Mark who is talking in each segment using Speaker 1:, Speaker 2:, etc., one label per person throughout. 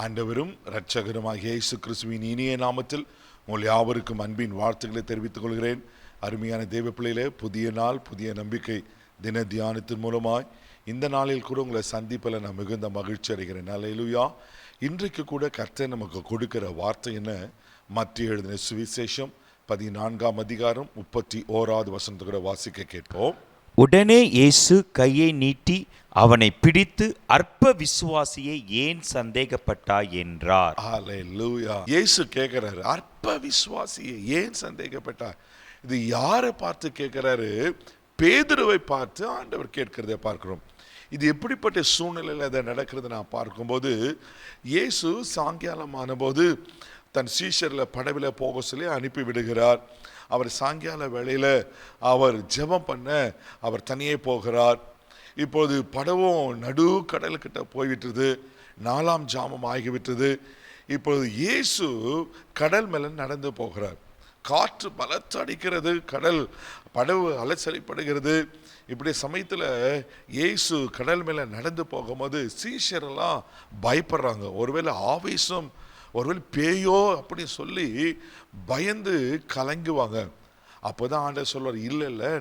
Speaker 1: ஆண்டவரும் இரட்சகருமாகிய இயேசு கிறிஸ்துவின் இனிய நாமத்தில் உங்கள் யாவருக்கும் அன்பின் வாழ்த்துக்களை தெரிவித்துக் கொள்கிறேன். அருமையான தேவ பிள்ளைகளே, புதிய நாள், புதிய நம்பிக்கை தின தியானத்தின் மூலமாய் இந்த நாளில் கூட உங்களை சந்திப்பில் நான் மிகுந்த மகிழ்ச்சி அடைகிறேன். அல்லேலூயா. இன்றைக்கு கூட கர்த்தர் நமக்கு கொடுக்கிற வார்த்தை என்ன? மத்திய எழுதின சுவிசேஷம் 14ஆம் அதிகாரம் 31வது வசனத்தை கூட வாசிக்க கேட்போம்.
Speaker 2: உடனே இயேசு கையை நீட்டி அவனை பிடித்து, அற்ப விசுவாசியை ஏன் சந்தேகப்பட்டாய் என்றார்.
Speaker 1: அல்லேலூயா. இயேசு கேட்கிறாரு, அற்ப விசுவாசியை ஏன் சந்தேகப்பட்டாய்? இது யாரை பார்த்து கேட்கிறாரு? பேதுருவை பார்த்து ஆண்டவர் கேட்கிறதை பார்க்கிறோம். இது எப்படிப்பட்ட சூழ்நிலையில் அதை நடக்கிறது நான் பார்க்கும்போது, இயேசு சாயங்காலமான போது தன் சீஷரில் படவில் போக சொல்லி அனுப்பி விடுகிறார். அவர் சாயங்கால வேளையில் அவர் ஜெபம் பண்ண அவர் தனியே போகிறார். இப்போது படவும் நடு கடலுக்கிட்ட போய்விட்டது, 4ஆம் ஜாமம் ஆகிவிட்டது. இப்பொழுது இயேசு கடல் மேலே நடந்து போகிறார். காற்று பலத்து அடிக்கிறது, கடல் படவு அலைச்சலிப்படுகிறது. இப்படி சமயத்தில் இயேசு கடல் மேலே நடந்து போகும்போது சீஷரெல்லாம் பயப்படுறாங்க. ஒருவேளை ஆவேசம், ஒருவேளை பேயோ அப்படி சொல்லி பயந்து கலங்குவாங்க. அப்போதான் ஆண்டவர் சொல்வார், இல்லை இல்லை,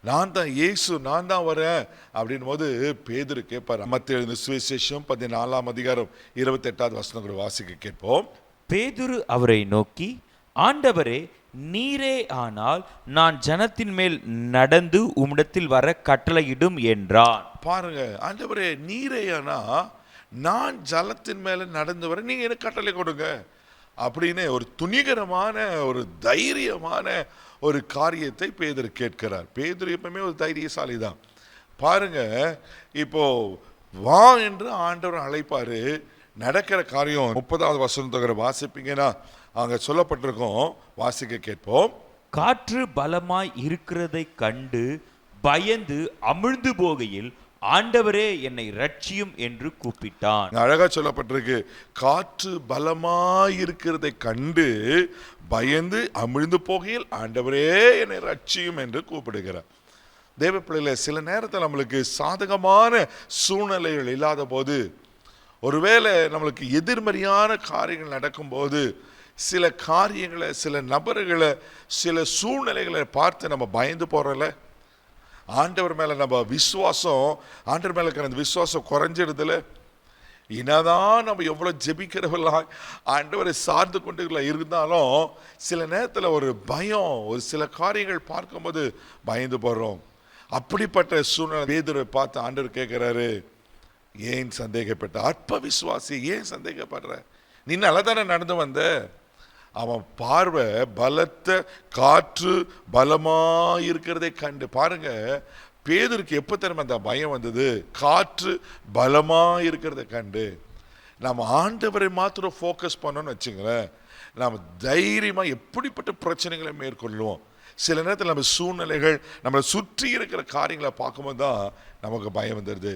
Speaker 1: நான் தான் இயேசு, நான் தான் வரேன் அப்படின் போது பேதுரு கேட்பார். மத்திய எழுதின சுவிசேஷம் 14ஆம் அதிகாரம் 28வது வசனம் வாசிக்க கேட்போம்.
Speaker 2: பேதுரு அவரை நோக்கி, ஆண்டவரே, நீரே ஆனால் நான் ஜனத்தின் மேல் நடந்து உம்மிடத்தில் வர கட்டளையிடும் என்றான்.
Speaker 1: பாருங்க, ஆண்டவரே நீரே ஆனா நான் ஜலத்தின் மேல நடந்து வர நீங்க எனக்கு கட்டளை கொடுங்க அப்படின்னு ஒரு துணிகரமான, ஒரு தைரியமான ஒரு காரியத்தை பேதுரு கேட்கிறார். பேதுரு எப்பவுமே ஒரு தைரியசாலி தான். பாருங்க, இப்போ வா என்று ஆண்டவர் அழைப்பாரு. நடக்கிற காரியம் 30வது வசனத்தை வாசிப்பீங்கன்னா அங்க சொல்லப்பட்டிருக்கோம், வாசிக்க கேட்போம்.
Speaker 2: காற்று பலமாய் இருக்கிறதை கண்டு பயந்து அமிழ்ந்து போகையில், ஆண்டவரே என்னை ரட்சியும் என்று கூப்பிட்டான்.
Speaker 1: அழகா சொல்லப்பட்டிருக்கு, காற்று பலமாய் இருக்கிறதை கண்டு பயந்து அமிழ்ந்து போகையில், ஆண்டவரே என்னை ரட்சியும் என்று கூப்பிடுகிறார். தேவ பிள்ளைகளே, சில நேரத்தில் நம்மளுக்கு சாதகமான சூழ்நிலைகள் இல்லாத போது, ஒருவேளை நம்மளுக்கு எதிர்மறையான காரியங்கள் நடக்கும்போது, சில காரியங்களை, சில நபர்களை, சில சூழ்நிலைகளை பார்த்து நம்ம பயந்து போறோம்ல. ஆண்டவர் மேல நம்ம விசுவாசம், ஆண்டவர் மேல இருக்கிற அந்த விசுவாசம் குறைஞ்சிடுதுல. என்னதான் நம்ம எவ்வளவு ஜெபிக்கிறவர்களா ஆண்டவரை சார்ந்து கொண்டு இருந்தாலும் சில நேரத்தில் ஒரு பயம், ஒரு சில காரியங்கள் பார்க்கும்போது பயந்து போறோம். அப்படிப்பட்ட சூழ்நிலை பேதுருவை பார்த்து ஆண்டவர் கேட்கிறாரு, ஏன் சந்தேகப்பட்ட? அற்ப விசுவாசி, ஏன் சந்தேகப்படுற? நீ நல்லா தானே நடந்து வந்த? அவன் பார்வை பலத்த காற்று பலமாயிருக்கிறதை கண்டு, பாருங்க பேதுருக்கு எப்போ தெரியுமா அந்த பயம் வந்தது? காற்று பலமாயிருக்கிறதை கண்டு. நம்ம ஆண்டவரை மாத்திரம் ஃபோக்கஸ் பண்ணோன்னு வச்சுங்களேன், நம்ம தைரியமாக எப்படிப்பட்ட பிரச்சனைகளை மேற்கொள்ளுவோம். சில நேரத்தில் நம்ம சூழ்நிலைகள், நம்மளை சுற்றி இருக்கிற காரியங்களை பார்க்கும்போது தான் நமக்கு பயம் வந்துடுது.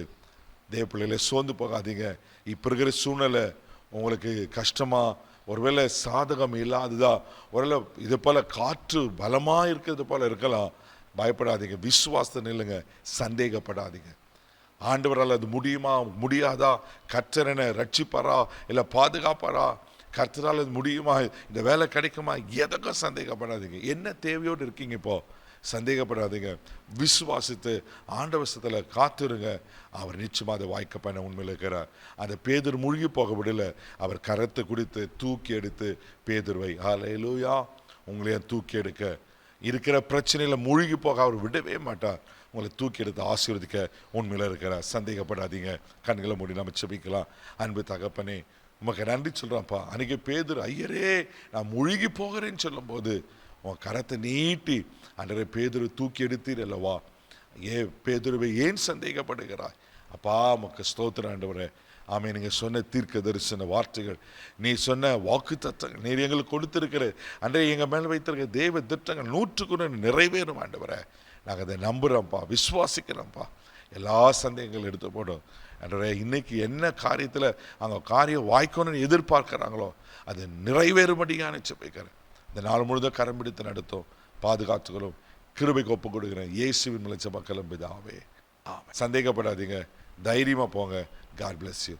Speaker 1: தேவ பிள்ளைகளை, சோர்ந்து போகாதீங்க. இப்போ இருக்கிற சூழ்நிலை உங்களுக்கு கஷ்டமா, ஒருவேளை சாதகம் இல்லாததா, ஒருவேளை இது போல காற்று பலமாக இருக்கிறது போல இருக்கலாம். பயப்படாதீங்க, விசுவாசத்தை நில்லுங்க, சந்தேகப்படாதீங்க. ஆண்டவரால் அது முடியுமா முடியாதா? கர்த்தர் என்ன ரட்சிப்பாரா இல்லை பாதுகாப்பாரா? கர்த்தரால் அது முடியுமா? இந்த வேலை கிடைக்குமா? எதற்கும் சந்தேகப்படாதீங்க. என்ன தேவையோடு இருக்கீங்க இப்போ? சந்தேகப்படாதீங்க. விசுவாசித்து ஆண்டவசத்தில் காத்துருங்க. அவர் நிச்சயமாக அதை வாய்க்க பண்ண உண்மையில் இருக்கிறார். அந்த பேதுரு மூழ்கி போக விடல. அவர் கரத்தை குடித்து தூக்கி எடுத்து பேதுருவை, அல்லேலூயா, உங்களையும் தூக்கி எடுக்க, இருக்கிற பிரச்சனையில் மூழ்கி போக அவர் விடவே மாட்டார். உங்களை தூக்கி எடுத்து ஆசீர்வதிக்க உண்மையில் இருக்கிறார். சந்தேகப்படாதீங்க. கண்களை மூடி நம்ம செபிக்கலாம். அன்பு தகப்பனே, உமக்கு நன்றி சொல்கிறான்ப்பா. அன்றைக்கி பேதுரு, ஐயரே நான் மூழ்கி போகிறேன்னு சொல்லும்போது உன் கரத்தை நீட்டி அன்றரை பேதுரு தூக்கி எடுத்தீர் அல்லவா? பேதுருவை ஏன் சந்தேகப்படுகிறாய்? அப்பா உமக்கு ஸ்தோத்திரம் ஆண்டவரே. ஆமே, நீங்கள் சொன்ன தீர்க்க தரிசன வார்த்தைகள், நீ சொன்ன வாக்கு தத்தங்கள், நீர் எங்களுக்கு கொடுத்திருக்கிற அன்றைய எங்கள் மேல் வைத்திருக்க தேவ திட்டங்கள் 100% நிறைவேறும் ஆண்டவரே. நாங்கள் அதை நம்புகிறோம்ப்பா, விசுவாசிக்கிறோம்ப்பா. எல்லா சந்தேகங்களும் எடுத்து போடும் ஆண்டவரே. இன்னைக்கு என்ன காரியத்தில் அவங்க காரியம் வாய்க்கணும்னு எதிர்பார்க்குறாங்களோ அது நிறைவேறும்படியான செபிக்கிறேன். இந்த நாள் முழுதும் கரம் பிடித்து நடத்தும், பாதுகாத்துகளும், கிருபைக்கு ஒப்பு கொடுக்கிறேன். இயேசுவின் மூலம் ஜெபம் பிதாவே, ஆமென். சந்தேகப்படாதீங்க. தைரியமா போங்க. God bless you.